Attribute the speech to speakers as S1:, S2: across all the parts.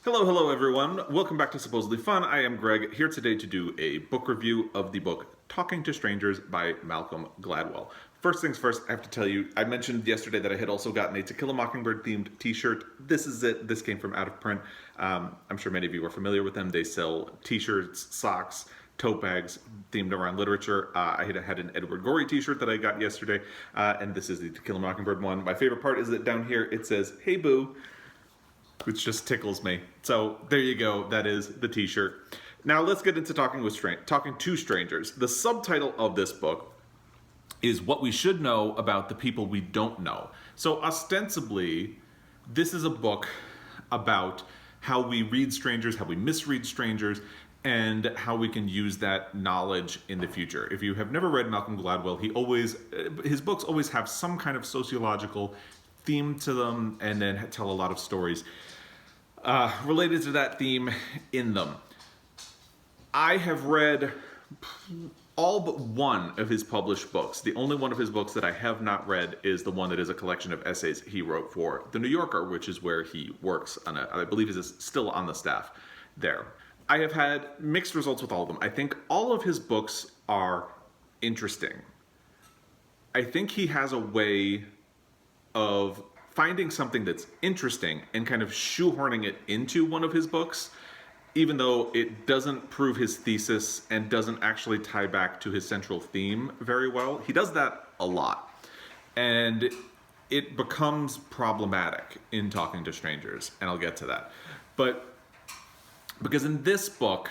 S1: Hello everyone. Welcome back to Supposedly Fun. I am Greg, here today to do a book review of the book Talking to Strangers by Malcolm Gladwell. First things first, I have to tell you, I mentioned yesterday that I had also gotten a To Kill a Mockingbird themed t-shirt. This is it. This came from Out of Print. I'm sure many of you are familiar with them. They sell t-shirts, socks, tote bags themed around literature. I had an Edward Gorey t-shirt that I got yesterday, and this is the To Kill a Mockingbird one. My favorite part is that down here it says, "Hey boo," which just tickles me. So there you go. That is the t-shirt. Now let's get into talking to strangers. The subtitle of this book is What We Should Know About the People We Don't Know. So ostensibly, this is a book about how we read strangers, how we misread strangers, and how we can use that knowledge in the future. If you have never read Malcolm Gladwell, his books always have some kind of sociological theme to them and then tell a lot of stories related to that theme in them. I have read all but one of his published books. The only one of his books that I have not read is the one that is a collection of essays he wrote for The New Yorker, which is where he works I believe he's still on the staff there. I have had mixed results with all of them. I think all of his books are interesting. I think he has a way of finding something that's interesting and kind of shoehorning it into one of his books, even though it doesn't prove his thesis and doesn't actually tie back to his central theme very well. He does that a lot. And it becomes problematic in Talking to Strangers, and I'll get to that. But because in this book,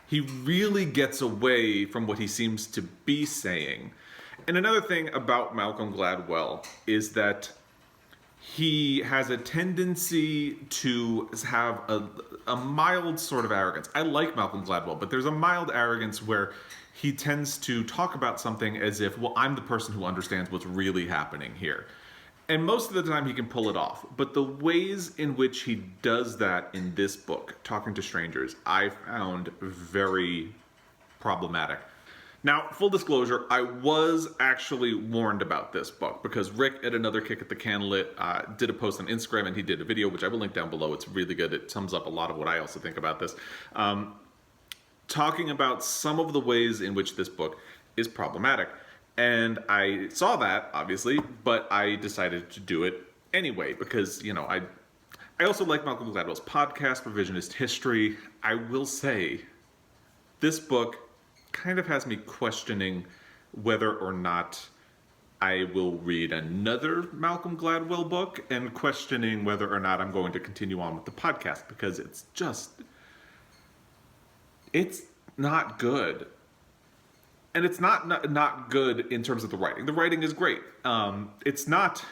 S1: he really gets away from what he seems to be saying. And another thing about Malcolm Gladwell is that he has a tendency to have a mild sort of arrogance. I like Malcolm Gladwell, but there's a mild arrogance where he tends to talk about something as if, well, I'm the person who understands what's really happening here. And most of the time he can pull it off. But the ways in which he does that in this book, Talking to Strangers, I found very problematic. Now, full disclosure, I was actually warned about this book because Rick at Another Kick at the Can Lit did a post on Instagram, and he did a video, which I will link down below. It's really good. It sums up a lot of what I also think about this. Talking about some of the ways in which this book is problematic. And I saw that, obviously, but I decided to do it anyway because, I also like Malcolm Gladwell's podcast, Revisionist History. I will say, this book kind of has me questioning whether or not I will read another Malcolm Gladwell book and questioning whether or not I'm going to continue on with the podcast because it's not good. And it's not good in terms of the writing. The writing is great. It's not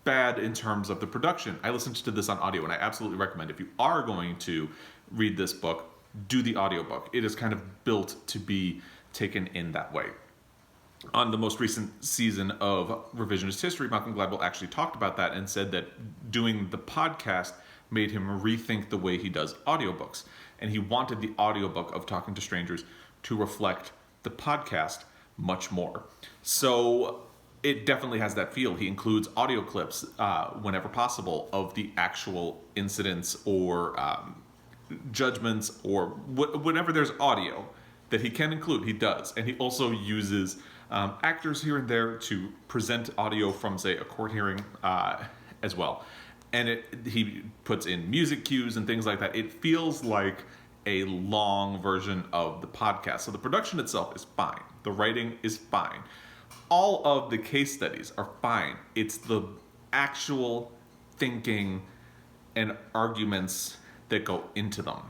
S1: bad in terms of the production. I listened to this on audio, and I absolutely recommend if you are going to read this book, do the audiobook. It is kind of built to be taken in that way. On the most recent season of Revisionist History, Malcolm Gladwell actually talked about that and said that doing the podcast made him rethink the way he does audiobooks. And he wanted the audiobook of Talking to Strangers to reflect the podcast much more. So it definitely has that feel. He includes audio clips whenever possible of the actual incidents or judgments or whenever there's audio that he can include, he does. And he also uses actors here and there to present audio from, say, a court hearing as well. And he puts in music cues and things like that. It feels like a long version of the podcast. So the production itself is fine. The writing is fine. All of the case studies are fine. It's the actual thinking and arguments that go into them.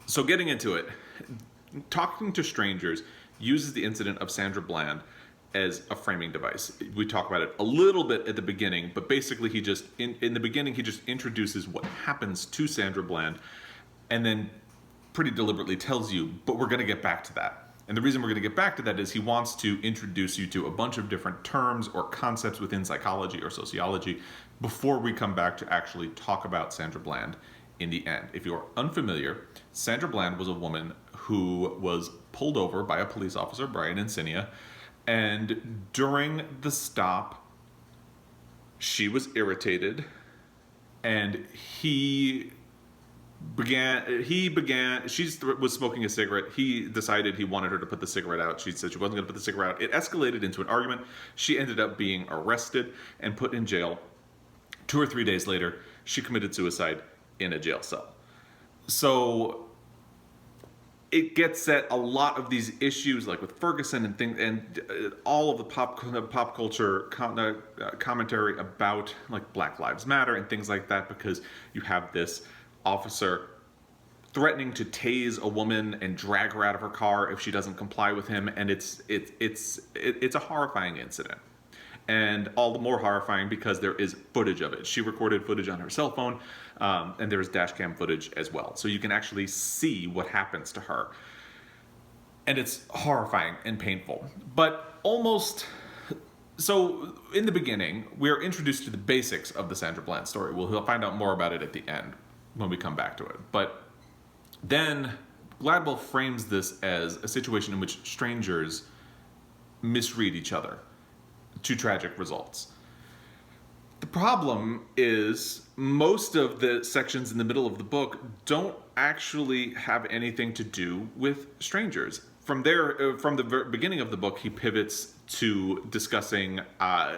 S1: So getting into it, Talking to Strangers uses the incident of Sandra Bland as a framing device. We talk about it a little bit at the beginning, but basically he just, in the beginning, he just introduces what happens to Sandra Bland and then pretty deliberately tells you, but we're going to get back to that. And the reason we're going to get back to that is he wants to introduce you to a bunch of different terms or concepts within psychology or sociology before we come back to actually talk about Sandra Bland in the end. If you're unfamiliar, Sandra Bland was a woman who was pulled over by a police officer, Brian Insinia, and during the stop, she was irritated, and he was smoking a cigarette. He decided he wanted her to put the cigarette out. She said she wasn't going to put the cigarette out. It escalated into an argument. She ended up being arrested and put in jail. 2 or 3 days later, she committed suicide in a jail cell. So it gets at a lot of these issues, like with Ferguson and things, and all of the pop culture commentary about like Black Lives Matter and things like that, because you have this officer threatening to tase a woman and drag her out of her car if she doesn't comply with him, and it's a horrifying incident. And all the more horrifying because there is footage of it. She recorded footage on her cell phone, and there is dash cam footage as well. So you can actually see what happens to her. And it's horrifying and painful. But so in the beginning, we're introduced to the basics of the Sandra Bland story. We'll find out more about it at the end when we come back to it. But then Gladwell frames this as a situation in which strangers misread each other to tragic results. The problem is most of the sections in the middle of the book don't actually have anything to do with strangers. From the beginning of the book, he pivots to discussing,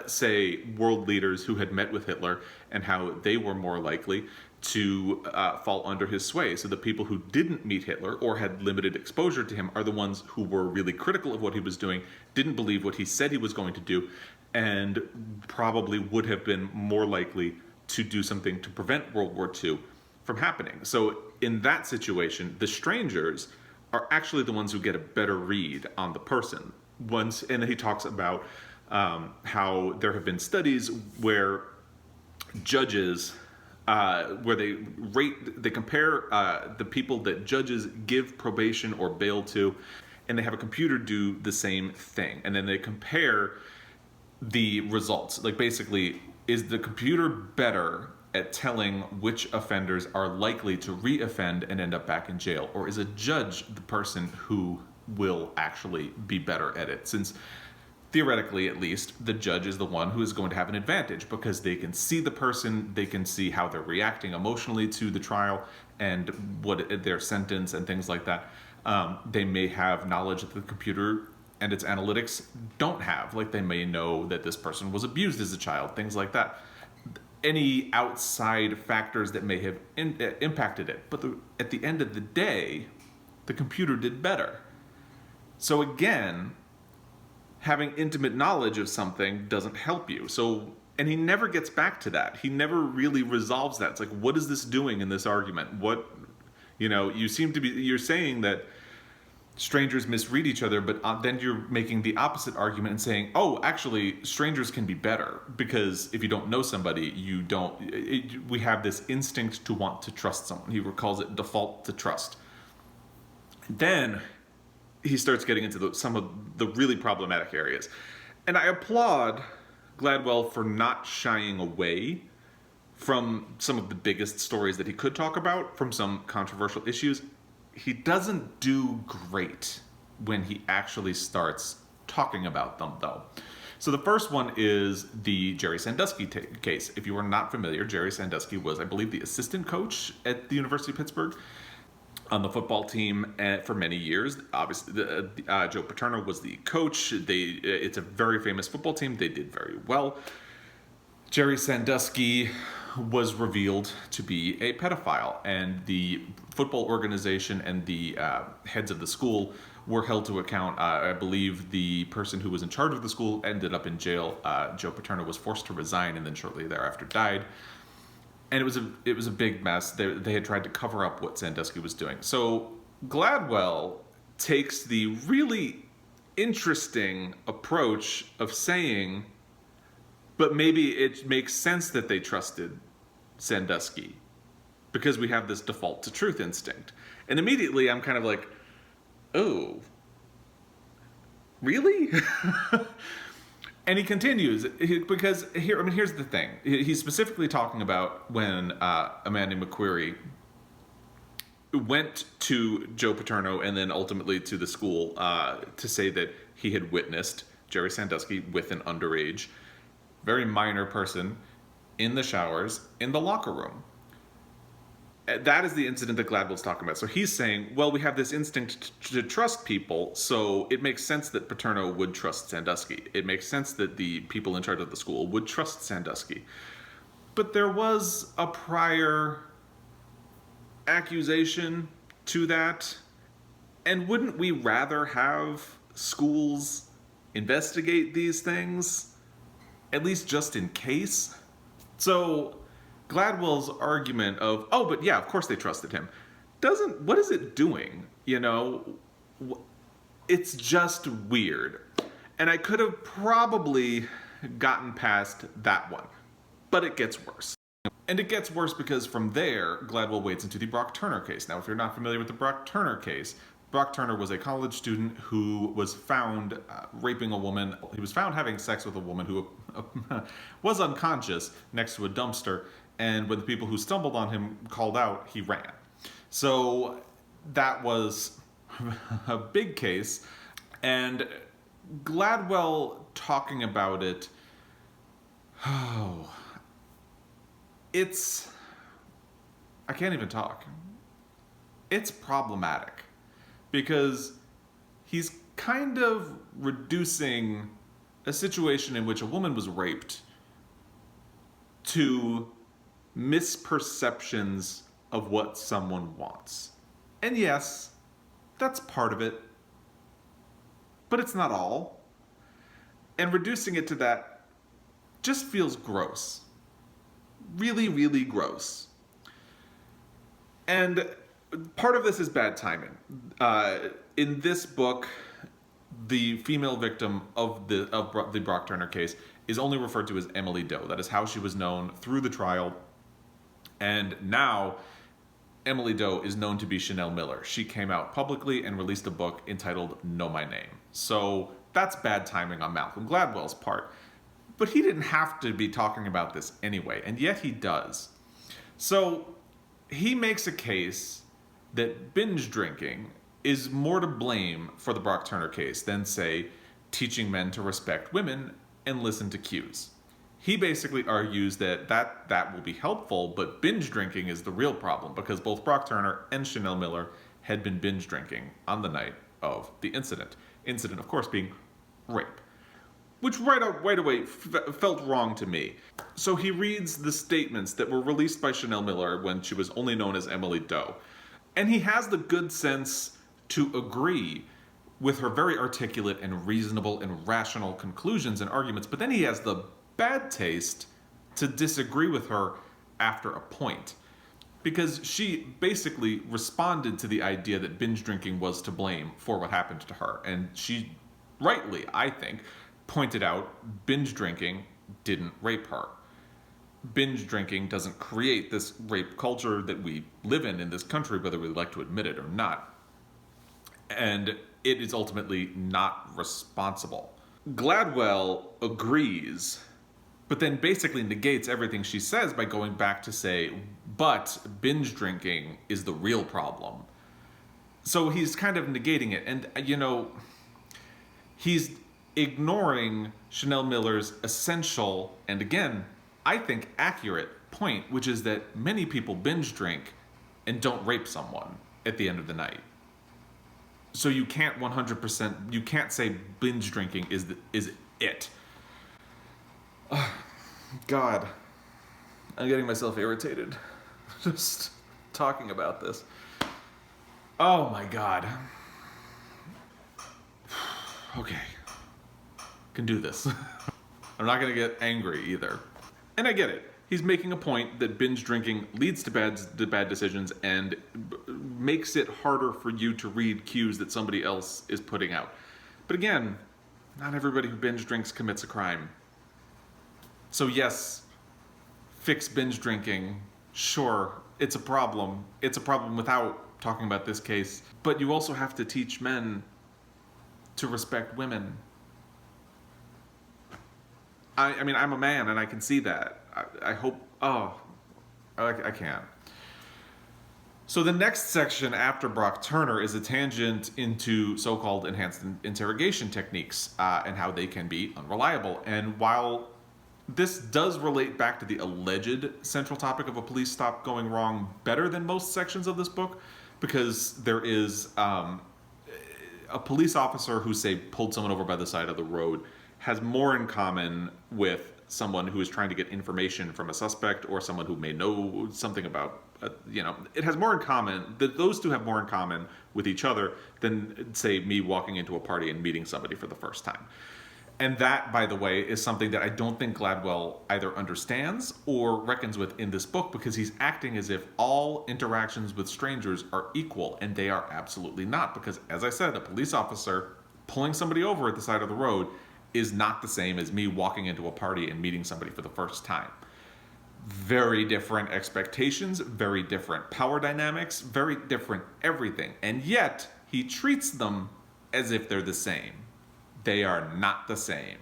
S1: say, world leaders who had met with Hitler and how they were more likely to fall under his sway. So the people who didn't meet Hitler or had limited exposure to him are the ones who were really critical of what he was doing, didn't believe what he said he was going to do, and probably would have been more likely to do something to prevent World War II from happening. So in that situation, the strangers are actually the ones who get a better read on the person. And he talks about how there have been studies where judges, where they compare the people that judges give probation or bail to, and they have a computer do the same thing. And then they compare the results. Like basically, is the computer better at telling which offenders are likely to re-offend and end up back in jail? Or is a judge the person who will actually be better at it? Since theoretically, at least, the judge is the one who is going to have an advantage because they can see the person, they can see how they're reacting emotionally to the trial and what their sentence and things like that. They may have knowledge that the computer and its analytics don't have. Like they may know that this person was abused as a child, things like that. Any outside factors that may have impacted it. But at the end of the day, the computer did better. So again, having intimate knowledge of something doesn't help you. And he never gets back to that. He never really resolves that. It's like, what is this doing in this argument? You're saying that strangers misread each other, but then you're making the opposite argument and saying, oh, actually, strangers can be better because if you don't know somebody, we have this instinct to want to trust someone. He calls it default to trust. Then he starts getting into some of the really problematic areas. And I applaud Gladwell for not shying away from some of the biggest stories that he could talk about, from some controversial issues. He doesn't do great when he actually starts talking about them, though. So the first one is the Jerry Sandusky case. If you are not familiar, Jerry Sandusky was, I believe, the assistant coach at the University of Pittsburgh on the football team for many years. Obviously, Joe Paterno was the coach. It's a very famous football team. They did very well. Jerry Sandusky was revealed to be a pedophile, and the football organization and the heads of the school were held to account. I believe the person who was in charge of the school ended up in jail. Joe Paterno was forced to resign and then shortly thereafter died. And it was a big mess. They had tried to cover up what Sandusky was doing. So Gladwell takes the really interesting approach of saying, but maybe it makes sense that they trusted Sandusky because we have this default to truth instinct. And immediately I'm kind of like, oh, really? And he continues, because here's the thing. He's specifically talking about when Amanda McQuarrie went to Joe Paterno and then ultimately to the school to say that he had witnessed Jerry Sandusky with an underage, very minor person in the showers in the locker room. That is the incident that Gladwell's talking about. So he's saying, well, we have this instinct to trust people, so it makes sense that Paterno would trust Sandusky. It makes sense that the people in charge of the school would trust Sandusky. But there was a prior accusation to that. And wouldn't we rather have schools investigate these things, at least just in case? So Gladwell's argument of, oh, but yeah, of course they trusted him, what is it doing? It's just weird. And I could have probably gotten past that one, but it gets worse. And it gets worse because from there, Gladwell wades into the Brock Turner case. Now, if you're not familiar with the Brock Turner case, Brock Turner was a college student who was found raping a woman. He was found having sex with a woman who was unconscious next to a dumpster. And when the people who stumbled on him called out, he ran. So that was a big case. And Gladwell talking about it, I can't even talk. It's problematic because he's kind of reducing a situation in which a woman was raped to misperceptions of what someone wants. And yes, that's part of it, but it's not all. And reducing it to that just feels gross. Really, really gross. And part of this is bad timing. In this book, the female victim of the Brock Turner case is only referred to as Emily Doe. That is how she was known through the trial. And now, Emily Doe is known to be Chanel Miller. She came out publicly and released a book entitled Know My Name. So that's bad timing on Malcolm Gladwell's part. But he didn't have to be talking about this anyway, and yet he does. So he makes a case that binge drinking is more to blame for the Brock Turner case than, say, teaching men to respect women and listen to cues. He basically argues that will be helpful, but binge drinking is the real problem because both Brock Turner and Chanel Miller had been binge drinking on the night of the incident. Incident, of course, being rape, which right away felt wrong to me. So he reads the statements that were released by Chanel Miller when she was only known as Emily Doe. And he has the good sense to agree with her very articulate and reasonable and rational conclusions and arguments, but then he has the bad taste to disagree with her after a point. Because she basically responded to the idea that binge drinking was to blame for what happened to her. And she, rightly, I think, pointed out binge drinking didn't rape her. Binge drinking doesn't create this rape culture that we live in this country, whether we like to admit it or not. And it is ultimately not responsible. Gladwell agrees, but then basically negates everything she says by going back to say, but binge drinking is the real problem. So he's kind of negating it. And, he's ignoring Chanel Miller's essential, and again, I think accurate point, which is that many people binge drink and don't rape someone at the end of the night. So you can't 100%, you can't say binge drinking is it. God, I'm getting myself irritated just talking about this. Oh my God. Okay. Can do this. I'm not gonna get angry either. And I get it. He's making a point that binge drinking leads to bad decisions and makes it harder for you to read cues that somebody else is putting out. But again, not everybody who binge drinks commits a crime. So yes, fix binge drinking. Sure, it's a problem. It's a problem without talking about this case. But you also have to teach men to respect women. I mean, I'm a man and I can see that. I hope, I can't. So the next section after Brock Turner is a tangent into so-called enhanced interrogation techniques and how they can be unreliable. And while this does relate back to the alleged central topic of a police stop going wrong better than most sections of this book, because there is a police officer who, say, pulled someone over by the side of the road has more in common with someone who is trying to get information from a suspect or someone who may know something about, it has more in common, those two have more in common with each other than, say, me walking into a party and meeting somebody for the first time. And that, by the way, is something that I don't think Gladwell either understands or reckons with in this book, because he's acting as if all interactions with strangers are equal, and they are absolutely not. Because, as I said, a police officer pulling somebody over at the side of the road is not the same as me walking into a party and meeting somebody for the first time. Very different expectations, very different power dynamics, very different everything. And yet, he treats them as if they're the same. They are not the same.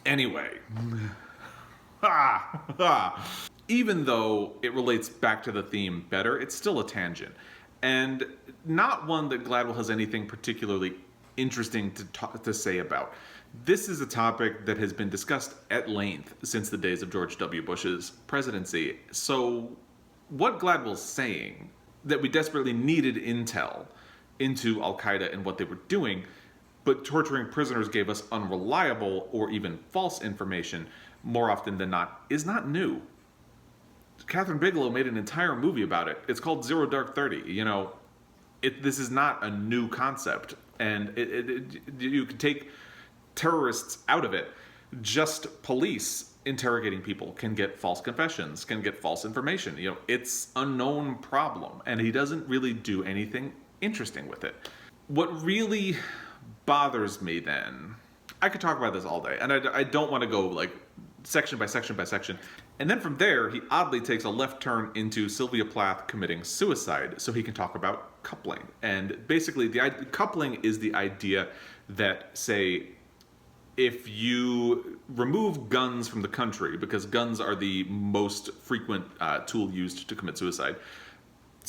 S1: Anyway, even though it relates back to the theme better, it's still a tangent. And not one that Gladwell has anything particularly interesting to say about. This is a topic that has been discussed at length since the days of George W. Bush's presidency. So what Gladwell's saying, that we desperately needed intel into Al-Qaeda and what they were doing, but torturing prisoners gave us unreliable or even false information more often than not, is not new. Catherine Bigelow made an entire movie about it. It's called Zero Dark 30. This is not a new concept. And you can take terrorists out of it. Just police interrogating people can get false confessions, can get false information. It's a known problem. And he doesn't really do anything interesting with it. What really bothers me then, I could talk about this all day, and I don't want to go like section by section by section. And then from there, he oddly takes a left turn into Sylvia Plath committing suicide so he can talk about coupling. And basically, coupling is the idea that, say, if you remove guns from the country, because guns are the most frequent tool used to commit suicide,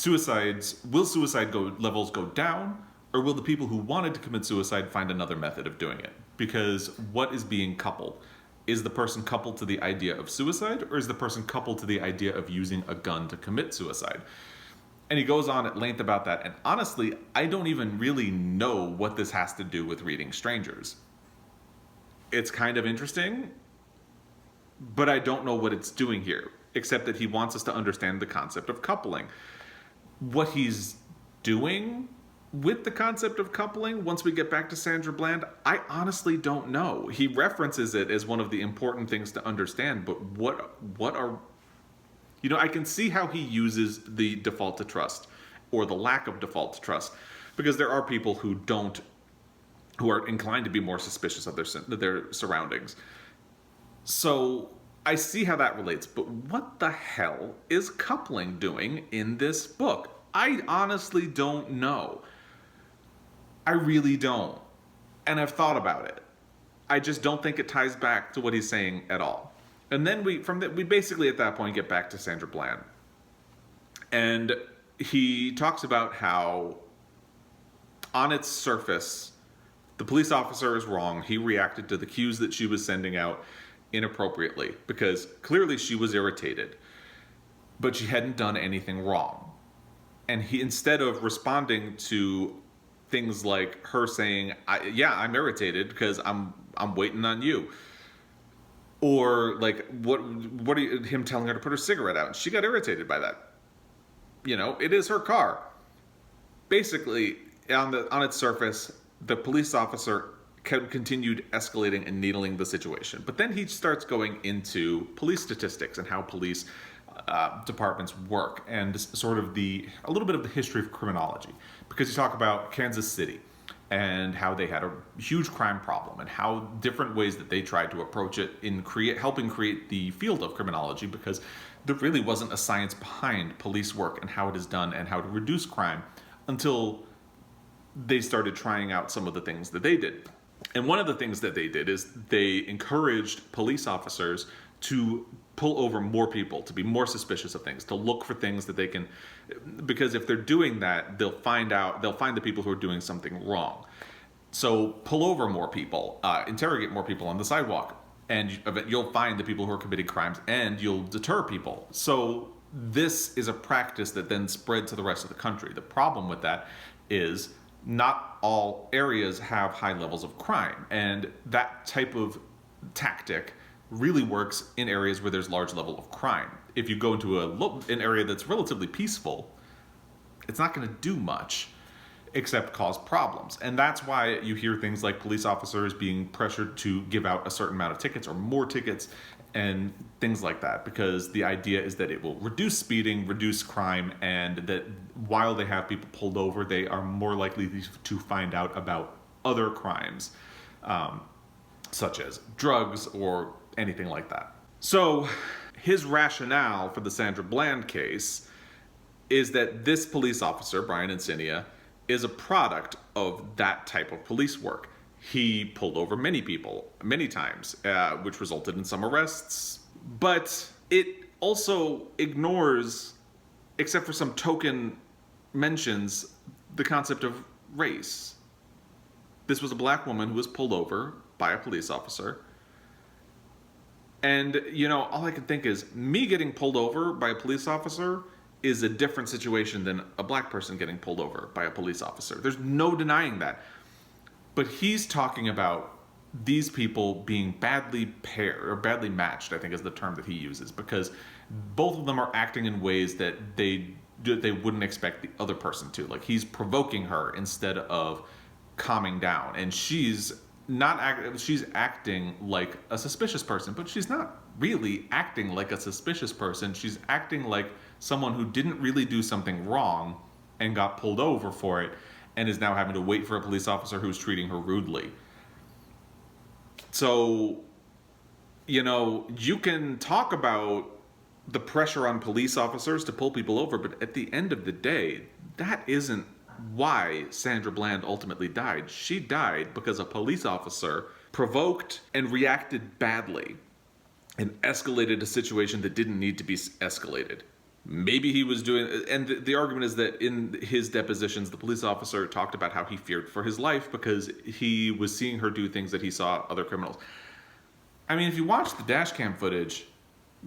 S1: will suicide levels go down? Or will the people who wanted to commit suicide find another method of doing it? Because what is being coupled? Is the person coupled to the idea of suicide, or is the person coupled to the idea of using a gun to commit suicide? And he goes on at length about that. And honestly, I don't even really know what this has to do with reading strangers. It's kind of interesting, but I don't know what it's doing here, except that he wants us to understand the concept of coupling. What he's doing with the concept of coupling, once we get back to Sandra Bland, I honestly don't know. He references it as one of the important things to understand, but what are... I can see how he uses the default to trust, or the lack of default to trust, because there are people who are inclined to be more suspicious of their surroundings. So I see how that relates, but what the hell is coupling doing in this book? I honestly don't know. I really don't. And I've thought about it. I just don't think it ties back to what he's saying at all. And then we basically at that point get back to Sandra Bland. And he talks about how on its surface, the police officer is wrong. He reacted to the cues that she was sending out inappropriately because clearly she was irritated, but she hadn't done anything wrong. And he, instead of responding to things like her saying, I'm irritated because I'm waiting on you. Or like him telling her to put her cigarette out. She got irritated by that. It is her car. Basically, on its surface, the police officer continued escalating and needling the situation. But then he starts going into police statistics and how police departments work, and sort of a little bit of the history of criminology, because you talk about Kansas City and how they had a huge crime problem and how different ways that they tried to approach it in helping create the field of criminology, because there really wasn't a science behind police work and how it is done and how to reduce crime until they started trying out some of the things that they did. And one of the things that they did is they encouraged police officers to pull over more people, to be more suspicious of things, to look for things that they can, because if they're doing that, they'll find the people who are doing something wrong. So pull over more people, interrogate more people on the sidewalk. and you'll find the people who are committing crimes, and you'll deter people. So this is a practice that then spread to the rest of the country. The problem with that is not all areas have high levels of crime, and that type of tactic really works in areas where there's large level of crime. If you go into an area that's relatively peaceful, it's not going to do much except cause problems. And that's why you hear things like police officers being pressured to give out a certain amount of tickets or more tickets and things like that, because the idea is that it will reduce speeding, reduce crime, and that while they have people pulled over, they are more likely to find out about other crimes, such as drugs or anything like that. So his rationale for the Sandra Bland case is that this police officer, Brian Encinia, is a product of that type of police work. He pulled over many people, many times, which resulted in some arrests. But it also ignores, except for some token mentions, the concept of race. This was a black woman who was pulled over by a police officer. And, all I can think is, me getting pulled over by a police officer is a different situation than a black person getting pulled over by a police officer. There's no denying that. But he's talking about these people being badly paired, or badly matched, I think is the term that he uses, because both of them are acting in ways that they wouldn't expect the other person to. Like, he's provoking her instead of calming down. And she's acting like a suspicious person, but she's not really acting like a suspicious person. She's acting like someone who didn't really do something wrong and got pulled over for it and is now having to wait for a police officer who's treating her rudely. So, you can talk about the pressure on police officers to pull people over, but at the end of the day, that isn't why Sandra Bland ultimately died. She died because a police officer provoked and reacted badly and escalated a situation that didn't need to be escalated. Maybe he was doing, and the argument is that in his depositions, the police officer talked about how he feared for his life because he was seeing her do things that he saw other criminals. I mean, if you watch the dash cam footage,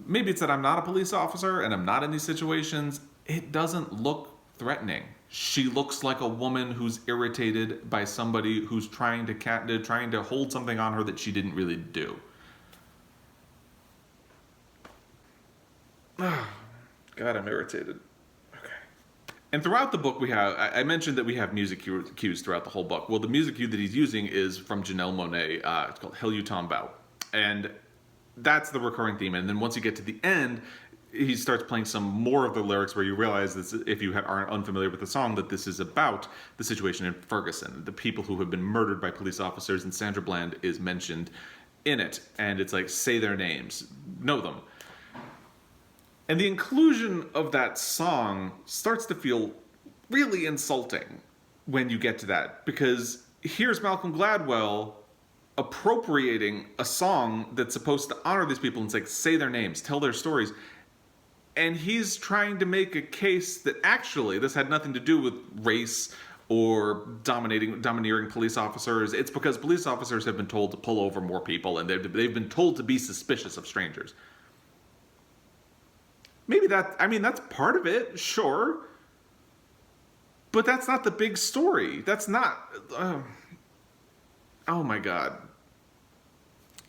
S1: maybe it's that I'm not a police officer and I'm not in these situations. It doesn't look threatening. She looks like a woman who's irritated by somebody who's trying to hold something on her that she didn't really do. God, I'm irritated. Okay. And throughout the book, I mentioned that we have music cues throughout the whole book. Well, the music cue that he's using is from Janelle Monáe. It's called Hell You Tom Bow. And that's the recurring theme. And then once you get to the end, he starts playing some more of the lyrics where you realize this, if you aren't unfamiliar with the song, that this is about the situation in Ferguson, the people who have been murdered by police officers, and Sandra Bland is mentioned in it. And it's like, say their names, know them. And the inclusion of that song starts to feel really insulting when you get to that, because here's Malcolm Gladwell appropriating a song that's supposed to honor these people and say their names, tell their stories. And he's trying to make a case that actually this had nothing to do with race or domineering police officers. It's because police officers have been told to pull over more people, and they've been told to be suspicious of strangers. Maybe that's part of it, sure. But that's not the big story. That's not... oh my God.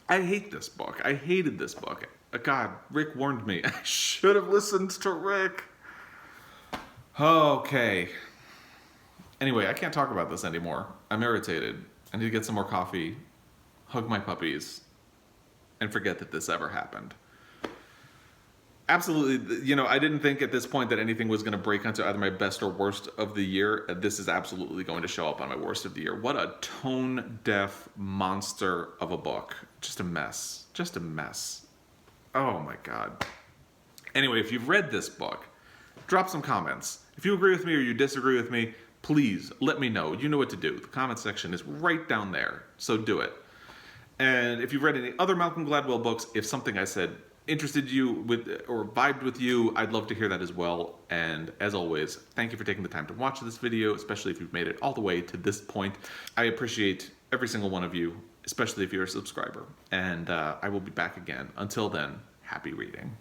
S1: I hate this book. I hated this book. God, Rick warned me. I should have listened to Rick. Okay. Anyway, I can't talk about this anymore. I'm irritated. I need to get some more coffee, hug my puppies, and forget that this ever happened. Absolutely, I didn't think at this point that anything was going to break onto either my best or worst of the year. This is absolutely going to show up on my worst of the year. What a tone-deaf monster of a book. Just a mess. Just a mess. Oh my God. Anyway, if you've read this book, drop some comments. If you agree with me or you disagree with me, please let me know. You know what to do. The comment section is right down there, so do it. And if you've read any other Malcolm Gladwell books, if something I said interested you with or vibed with you, I'd love to hear that as well. And as always, thank you for taking the time to watch this video, especially if you've made it all the way to this point. I appreciate every single one of you especially if you're a subscriber. And I will be back again. Until then, happy reading.